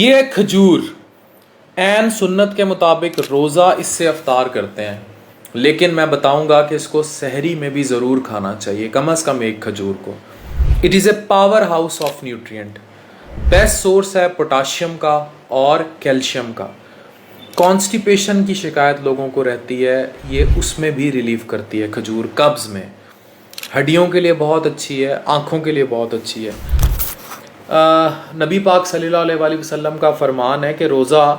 یہ کھجور عین سنت کے مطابق روزہ اس سے افطار کرتے ہیں، لیکن میں بتاؤں گا کہ اس کو سحری میں بھی ضرور کھانا چاہیے، کم از کم ایک کھجور کو۔ It is a power house of nutrient, best source ہے پوٹاشیم کا اور کیلشیم کا۔ کانسٹیپیشن کی شکایت لوگوں کو رہتی ہے، یہ اس میں بھی ریلیف کرتی ہے کھجور، قبض میں، ہڈیوں کے لیے بہت اچھی ہے، آنکھوں کے لیے بہت اچھی ہے۔ نبی پاک صلی اللہ علیہ وآلہ وسلم کا فرمان ہے کہ روزہ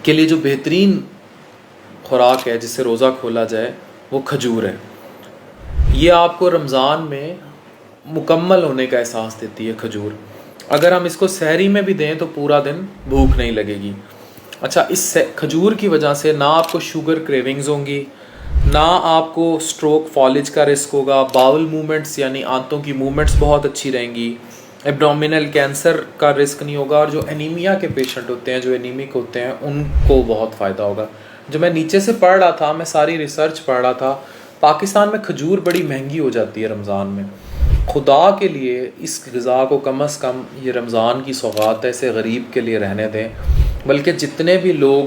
کے لیے جو بہترین خوراک ہے جس سے روزہ کھولا جائے وہ کھجور ہے۔ یہ آپ کو رمضان میں مکمل ہونے کا احساس دیتی ہے کھجور۔ اگر ہم اس کو سحری میں بھی دیں تو پورا دن بھوک نہیں لگے گی۔ اچھا، اس کھجور کی وجہ سے نہ آپ کو شوگر کریونگز ہوں گی، نہ آپ کو سٹروک فالج کا رسک ہوگا، باول موومنٹس یعنی آنتوں کی موومنٹس بہت اچھی رہیں گی، ایبڈومینل کینسر کا رسک نہیں ہوگا، اور جو انیمیا کے پیشنٹ ہوتے ہیں، جو انیمک ہوتے ہیں، ان کو بہت فائدہ ہوگا۔ جو میں نیچے سے پڑھ رہا تھا، میں ساری ریسرچ پڑھ رہا تھا، پاکستان میں کھجور بڑی مہنگی ہو جاتی ہے رمضان میں۔ خدا کے لیے اس غذا کو کم از کم، یہ رمضان کی سوغات ہے، اسے غریب کے لیے رہنے دیں، بلکہ جتنے بھی لوگ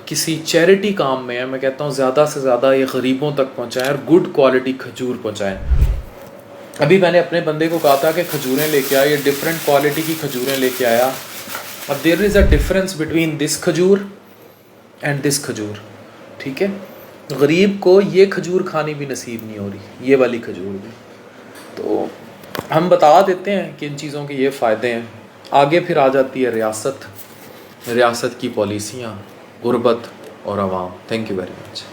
کسی چیریٹی کام میں ہیں، میں کہتا ہوں زیادہ سے زیادہ یہ غریبوں تک پہنچائیں اور گڈ کوالٹی کھجور پہنچائیں۔ ابھی میں نے اپنے بندے کو کہا تھا کہ کھجوریں لے کے آیا، یہ ڈفرینٹ کوالٹی کی کھجوریں لے کے آیا۔ اب دیر از اے ڈفرینس بٹوین دس کھجور اینڈ دس کھجور، ٹھیک ہے؟ غریب کو یہ کھجور کھانی بھی نصیب نہیں ہو رہی، یہ والی کھجور بھی۔ تو ہم بتا دیتے ہیں کہ ان چیزوں کے یہ فائدے ہیں، آگے پھر آ جاتی ہے ریاست کی پالیسیاں، غربت اور عوام۔ Thank you very much.